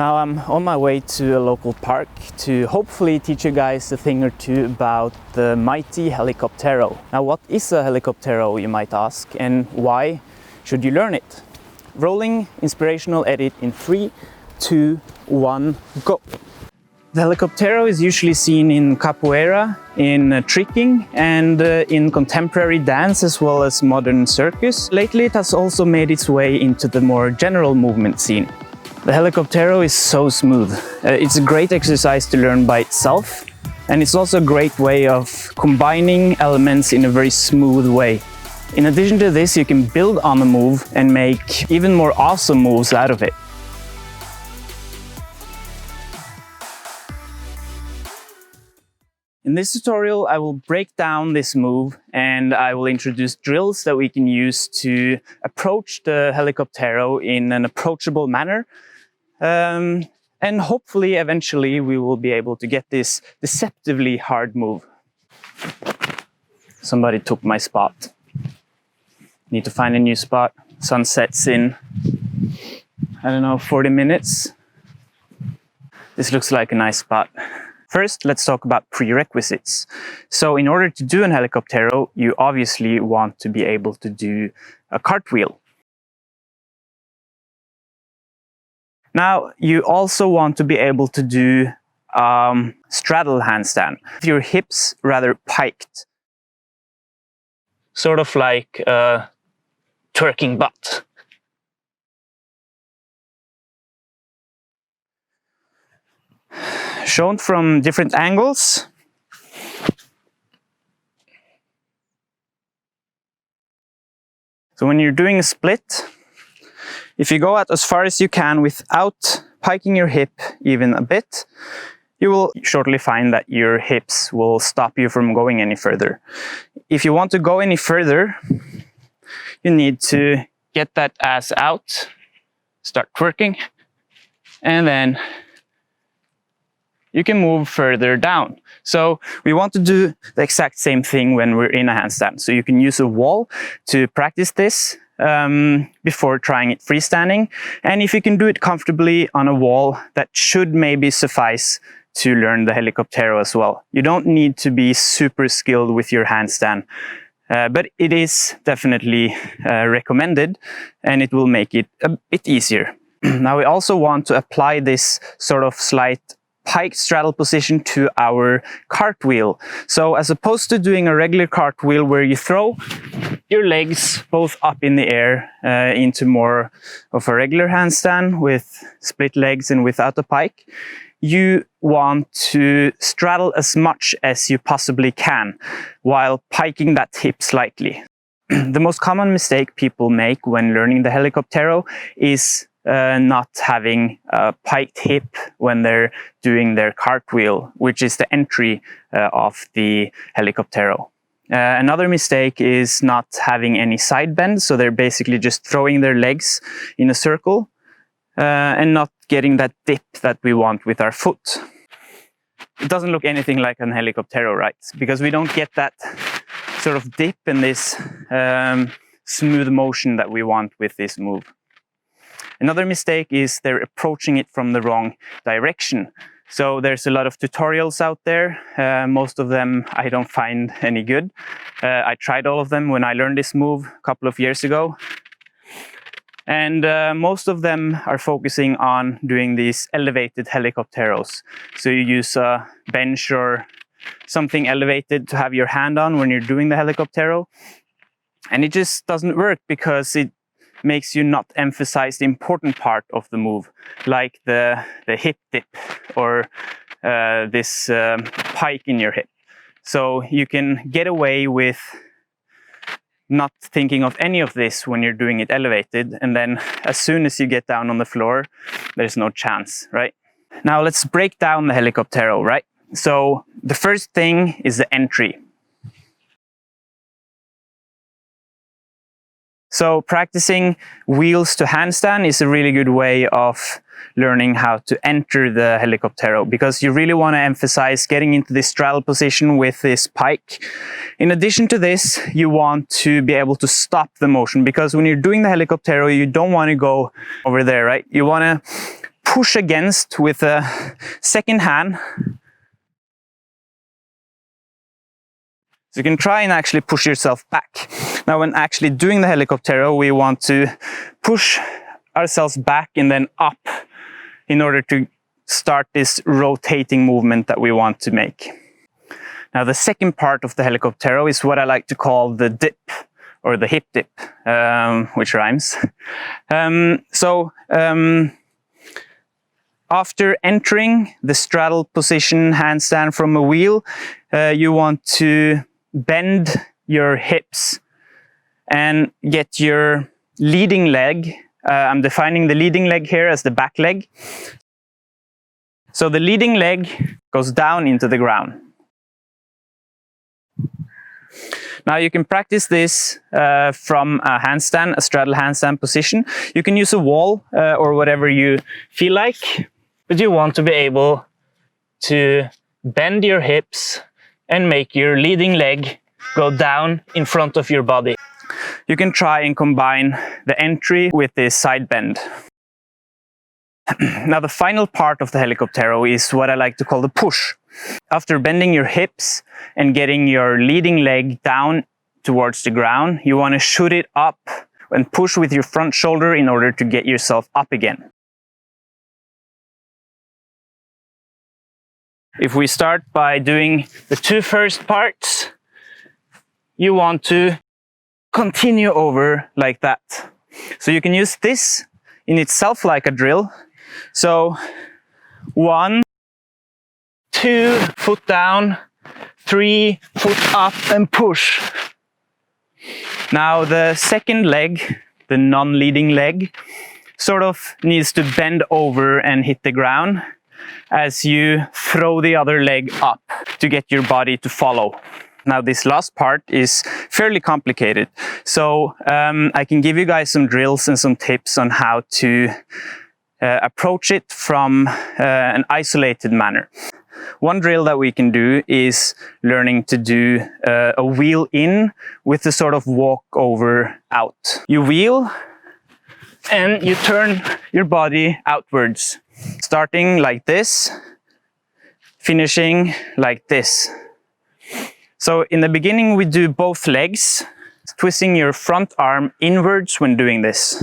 Now I'm on my way to a local park to hopefully teach you guys a thing or two about the mighty Helicoptero. Now, what is a Helicoptero, you might ask, and why should you learn it? Rolling inspirational edit in 3, 2, 1, go! The Helicoptero is usually seen in capoeira, in tricking, and in contemporary dance as well as modern circus. Lately it has also made its way into the more general movement scene. The Helicoptero is so smooth. It's a great exercise to learn by itself, and it's also a great way of combining elements in a very smooth way. In addition to this, you can build on the move and make even more awesome moves out of it. In this tutorial, I will break down this move and I will introduce drills that we can use to approach the Helicoptero in an approachable manner. And hopefully, eventually, we will be able to get this deceptively hard move. Somebody took my spot. Need to find a new spot. Sun sets in, I don't know, 40 minutes. This looks like a nice spot. First, let's talk about prerequisites. So in order to do an Helicoptero, you obviously want to be able to do a cartwheel. Now, you also want to be able to do straddle handstand. Your hips rather piked. Sort of like a twerking butt. Shown from different angles. So when you're doing a split, if you go out as far as you can without piking your hip even a bit, you will shortly find that your hips will stop you from going any further. If you want to go any further, you need to get that ass out, start twerking, and then you can move further down. So we want to do the exact same thing when we're in a handstand. So you can use a wall to practice this before trying it freestanding. And if you can do it comfortably on a wall, that should maybe suffice to learn the Helicoptero as well. You don't need to be super skilled with your handstand, but it is definitely recommended and it will make it a bit easier. Now we also want to apply this sort of slight pike straddle position to our cartwheel. So as opposed to doing a regular cartwheel where you throw your legs both up in the air into more of a regular handstand with split legs and without a pike, you want to straddle as much as you possibly can while piking that hip slightly. The most common mistake people make when learning the Helicoptero is not having a piked hip when they're doing their cartwheel, which is the entry of the Helicoptero. Another mistake is not having any side bend, so they're basically just throwing their legs in a circle and not getting that dip that we want with our foot. It doesn't look anything like an Helicoptero, right? Because we don't get that sort of dip and this smooth motion that we want with this move. Another mistake is they're approaching it from the wrong direction. So there's a lot of tutorials out there. Most of them I don't find any good. I tried all of them when I learned this move a couple of years ago. And most of them are focusing on doing these elevated Helicopteros. So you use a bench or something elevated to have your hand on when you're doing the Helicoptero. And it just doesn't work because it makes you not emphasize the important part of the move, like the hip dip or this pike in your hip. So you can get away with not thinking of any of this when you're doing it elevated, and then as soon as you get down on the floor, there's no chance, right? Now let's break down the Helicoptero, right? So the first thing is the entry. So practicing wheels to handstand is a really good way of learning how to enter the Helicoptero, because you really want to emphasize getting into this straddle position with this pike. In addition to this, you want to be able to stop the motion, because when you're doing the Helicoptero, you don't want to go over there, right? You want to push against with a second hand. So you can try and actually push yourself back. Now when actually doing the Helicoptero, we want to push ourselves back and then up in order to start this rotating movement that we want to make. Now the second part of the Helicoptero is what I like to call the dip, or the hip dip, which rhymes. After entering the straddle position handstand from a wheel, you want to bend your hips and get your leading leg. I'm defining the leading leg here as the back leg. So the leading leg goes down into the ground. Now you can practice this from a handstand, a straddle handstand position. You can use a wall or whatever you feel like, but you want to be able to bend your hips and make your leading leg go down in front of your body. You can try and combine the entry with this side bend. Now the final part of the Helicoptero is what I like to call the push. After bending your hips and getting your leading leg down towards the ground, you want to shoot it up and push with your front shoulder in order to get yourself up again. If we start by doing the two first parts, you want to continue over like that. So you can use this in itself like a drill. So 1, 2, foot down, 3, foot up and push. Now the second leg, the non-leading leg, sort of needs to bend over and hit the ground as you throw the other leg up to get your body to follow. Now this last part is fairly complicated, so I can give you guys some drills and some tips on how to approach it from an isolated manner. One drill that we can do is learning to do a wheel in with a sort of walk over out. You wheel and you turn your body outwards, starting like this, finishing like this. So in the beginning we do both legs, twisting your front arm inwards when doing this.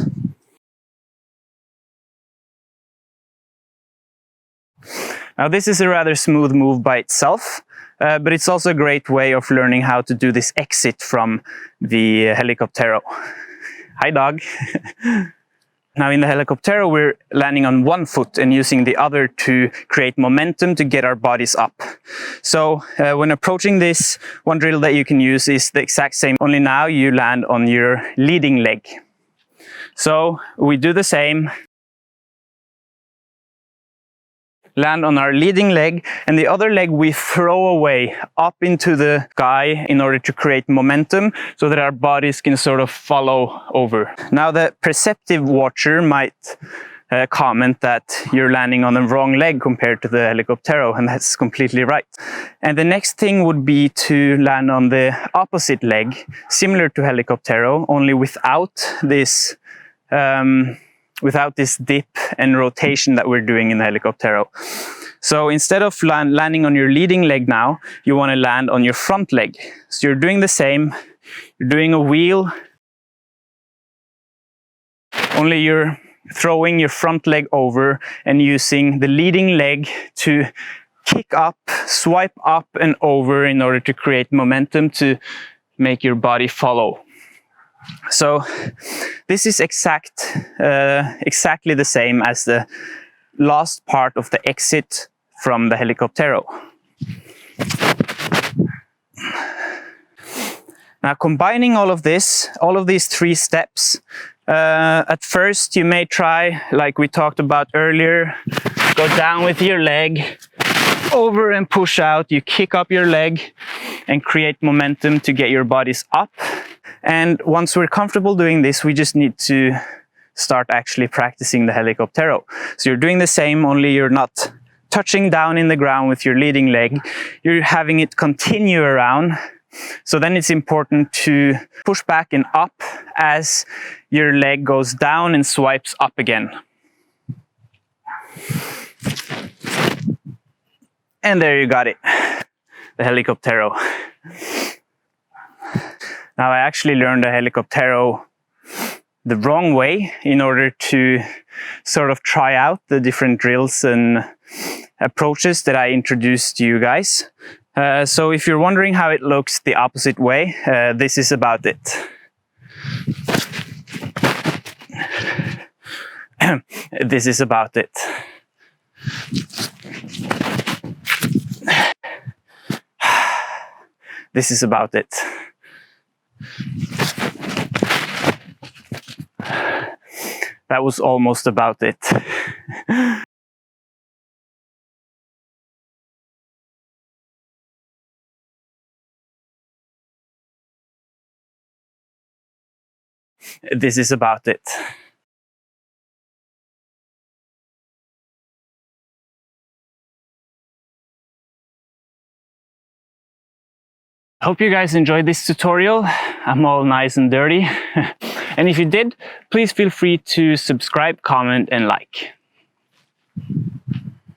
Now this is a rather smooth move by itself, but it's also a great way of learning how to do this exit from the Helicoptero. Hi dog! Now in the Helicoptero we're landing on one foot and using the other to create momentum to get our bodies up. So when approaching this, one drill that you can use is the exact same, only now you land on your leading leg. So we do the same. Land on our leading leg, and the other leg we throw away up into the sky in order to create momentum so that our bodies can sort of follow over. Now the perceptive watcher might comment that you're landing on the wrong leg compared to the Helicoptero, and that's completely right. And the next thing would be to land on the opposite leg, similar to Helicoptero, only without this dip and rotation that we're doing in the Helicoptero. So instead of landing on your leading leg now, you want to land on your front leg. So you're doing the same, you're doing a wheel, only you're throwing your front leg over and using the leading leg to kick up, swipe up and over in order to create momentum to make your body follow. So this is exactly the same as the last part of the exit from the Helicoptero. Now combining all of these three steps, at first you may try, like we talked about earlier, go down with your leg, over and push out, you kick up your leg and create momentum to get your bodies up. And once we're comfortable doing this, we just need to start actually practicing the Helicoptero. So you're doing the same, only you're not touching down in the ground with your leading leg. You're having it continue around. So then it's important to push back and up as your leg goes down and swipes up again. And there you got it, the Helicoptero. Now I actually learned the Helicoptero the wrong way in order to sort of try out the different drills and approaches that I introduced to you guys. So if you're wondering how it looks the opposite way, this is about it. This is about it. This is about it. That was almost about it. This is about it. Hope you guys enjoyed this tutorial. I'm all nice and dirty. And if you did, please feel free to subscribe, comment, and like.